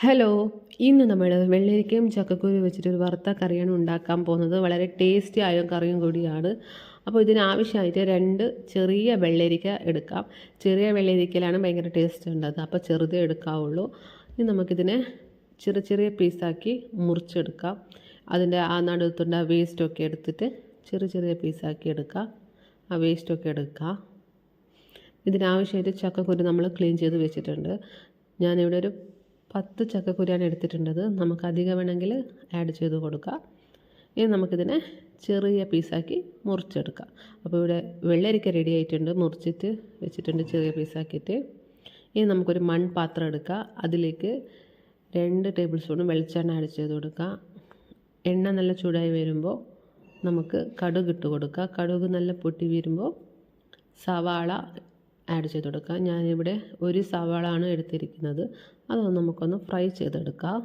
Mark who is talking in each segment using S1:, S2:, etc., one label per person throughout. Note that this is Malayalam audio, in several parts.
S1: ഹലോ, ഇന്ന് നമ്മൾ വെള്ളരിക്കയും ചക്കക്കുരു വെച്ചിട്ടൊരു വറുത്ത കറിയാണ് ഉണ്ടാക്കാൻ പോകുന്നത്. വളരെ ടേസ്റ്റി ആയ കറിയും കൂടിയാണ്. അപ്പോൾ ഇതിനാവശ്യമായിട്ട് 2 ചെറിയ വെള്ളരിക്ക എടുക്കാം. ചെറിയ വെള്ളരിക്കയിലാണ് ഭയങ്കര ടേസ്റ്റ് ഉള്ളത്. അപ്പോൾ ചെറുതേ എടുക്കാവുള്ളൂ. ഇനി നമുക്കിതിനെ ചെറിയ ചെറിയ പീസാക്കി മുറിച്ചെടുക്കാം. അതിൻ്റെ ആ നടുത്തുണ്ട വേസ്റ്റൊക്കെ എടുത്തിട്ട് ചെറിയ ചെറിയ പീസാക്കി എടുക്കാം. ആ വേസ്റ്റൊക്കെ എടുക്കുക. ഇതിനാവശ്യമായിട്ട് ചക്കക്കുരു നമ്മൾ ക്ലീൻ ചെയ്ത് വെച്ചിട്ടുണ്ട്. ഞാനിവിടെ ഒരു 10 ചക്കക്കുരുയാണ് എടുത്തിട്ടുള്ളത്. നമുക്ക് അധികം വേണമെങ്കിൽ ആഡ് ചെയ്ത് കൊടുക്കാം. ഇനി നമുക്കിതിനെ ചെറിയ പീസാക്കി മുറിച്ചെടുക്കാം. അപ്പോൾ ഇവിടെ വെള്ളരിക്ക റെഡി ആയിട്ടുണ്ട്, മുറിച്ചിട്ട് വെച്ചിട്ടുണ്ട് ചെറിയ പീസാക്കിയിട്ട്. ഇനി നമുക്കൊരു മൺപാത്രം എടുക്കാം. അതിലേക്ക് 2 ടേബിൾ സ്പൂൺ വെളിച്ചെണ്ണ ആഡ് ചെയ്ത് കൊടുക്കാം. എണ്ണ നല്ല ചൂടായി വരുമ്പോൾ നമുക്ക് കടുക് ഇട്ട് കൊടുക്കുക. കടുക് നല്ല പൊട്ടി വരുമ്പോൾ സവാള ആഡ് ചെയ്ത് കൊടുക്കുക. ഞാനിവിടെ ഒരു സവാള ആണ് എടുത്തിരിക്കുന്നത്. അതൊന്ന് നമുക്കൊന്ന് ഫ്രൈ ചെയ്തെടുക്കാം.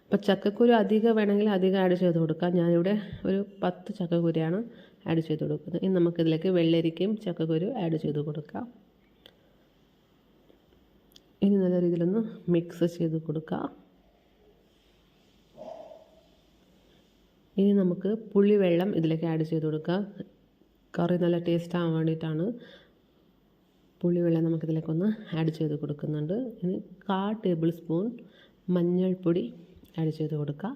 S1: അപ്പോൾ ചക്കക്കുരു അധികം വേണമെങ്കിൽ അധികം ആഡ് ചെയ്ത് കൊടുക്കാം. ഞാനിവിടെ ഒരു 10 ചക്കക്കുരുയാണ് ആഡ് ചെയ്ത് കൊടുക്കുന്നത്. ഇനി നമുക്കിതിലേക്ക് വെള്ളരിക്കയും ചക്കക്കുരു ആഡ് ചെയ്ത് കൊടുക്കാം. ഇനി നല്ല രീതിയിലൊന്ന് മിക്സ് ചെയ്ത് കൊടുക്കാം. ഇനി നമുക്ക് പുളിവെള്ളം ഇതിലേക്ക് ആഡ് ചെയ്ത് കൊടുക്കാം. കറി നല്ല ടേസ്റ്റ് ആവാൻ വേണ്ടിയിട്ടാണ് പുളിവെള്ളം നമുക്കിതിലേക്കൊന്ന് ആഡ് ചെയ്ത് കൊടുക്കുന്നുണ്ട്. ഇനി 1/4 ടേബിൾ സ്പൂൺ മഞ്ഞൾപ്പൊടി ആഡ് ചെയ്ത് കൊടുക്കുക.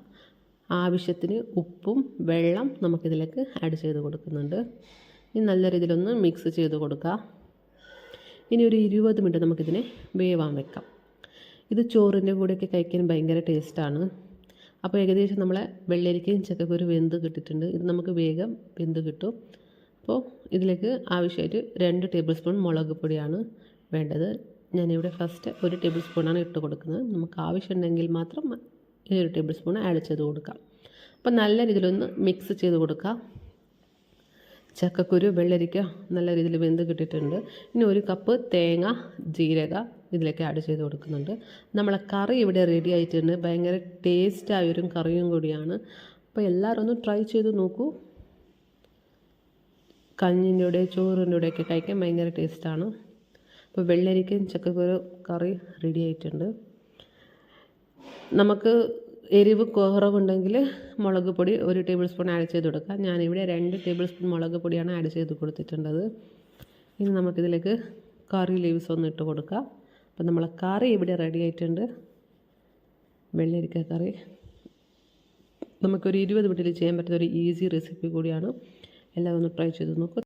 S1: ആവശ്യത്തിന് ഉപ്പും വെള്ളം നമുക്കിതിലേക്ക് ആഡ് ചെയ്ത് കൊടുക്കുന്നുണ്ട്. ഇനി നല്ല രീതിയിലൊന്ന് മിക്സ് ചെയ്ത് കൊടുക്കുക. ഇനി ഒരു 20 മിനിറ്റ് നമുക്കിതിനെ വേവാൻ വെക്കാം. ഇത് ചോറിൻ്റെ കൂടെയൊക്കെ കഴിക്കാൻ ഭയങ്കര ടേസ്റ്റാണ്. അപ്പോൾ ഏകദേശം നമ്മളെ വെള്ളരിക്കയും ചക്കക്കുരു വെന്ത് കിട്ടിയിട്ടുണ്ട്. ഇത് നമുക്ക് വേഗം വെന്ത് കിട്ടും. അപ്പോൾ ഇതിലേക്ക് ആവശ്യമായിട്ട് 2 ടേബിൾ സ്പൂൺ മുളക് പൊടിയാണ് വേണ്ടത്. ഞാനിവിടെ ഫസ്റ്റ് 1 ടേബിൾ സ്പൂണാണ് ഇട്ട് കൊടുക്കുന്നത്. നമുക്ക് ആവശ്യമുണ്ടെങ്കിൽ മാത്രം ഈ 1 ടേബിൾ സ്പൂൺ ആഡ് ചെയ്ത് കൊടുക്കാം. അപ്പോൾ നല്ല രീതിയിലൊന്ന് മിക്സ് ചെയ്ത് കൊടുക്കാം. ചക്കക്കുരു വെള്ളരിക്ക നല്ല രീതിയിൽ വെന്ത് കിട്ടിയിട്ടുണ്ട്. ഇനി 1 കപ്പ് തേങ്ങ ജീരക ഇതിലേക്ക് ആഡ് ചെയ്ത് കൊടുക്കുന്നുണ്ട്. നമ്മളെ കറി ഇവിടെ റെഡി ആയിട്ടുണ്ട്. ഭയങ്കര ടേസ്റ്റായൊരു കറിയും കൂടിയാണ്. അപ്പോൾ എല്ലാവരും ഒന്ന് ട്രൈ ചെയ്ത് നോക്കൂ. കഞ്ഞിൻ്റെ കൂടെ ചോറിൻ്റെ കൂടെയൊക്കെ കഴിക്കാൻ ഭയങ്കര ടേസ്റ്റാണ്. അപ്പോൾ വെള്ളരിക്കയും ചക്കക്കുരു കറി റെഡി ആയിട്ടുണ്ട്. നമുക്ക് എരിവ് കുറവുണ്ടെങ്കിൽ മുളക് പൊടി 1 ടേബിൾ സ്പൂൺ ആഡ് ചെയ്ത് കൊടുക്കാം. ഞാനിവിടെ 2 ടേബിൾ സ്പൂൺ മുളക് പൊടിയാണ് ആഡ് ചെയ്ത് കൊടുത്തിട്ടുള്ളത്. ഇനി നമുക്കിതിലേക്ക് കറി ലീവ്സ് ഒന്ന് ഇട്ട് കൊടുക്കാം. അപ്പോൾ നമ്മളെ കറി ഇവിടെ റെഡി ആയിട്ടുണ്ട്. വെള്ളരിക്ക കറി നമുക്കൊരു 20 മിനിറ്റിൽ ചെയ്യാൻ പറ്റുന്ന ഒരു ഈസി റെസിപ്പി കൂടിയാണ്. എല്ലാവരും ഒന്ന് ട്രൈ ചെയ്ത് നോക്കൂ.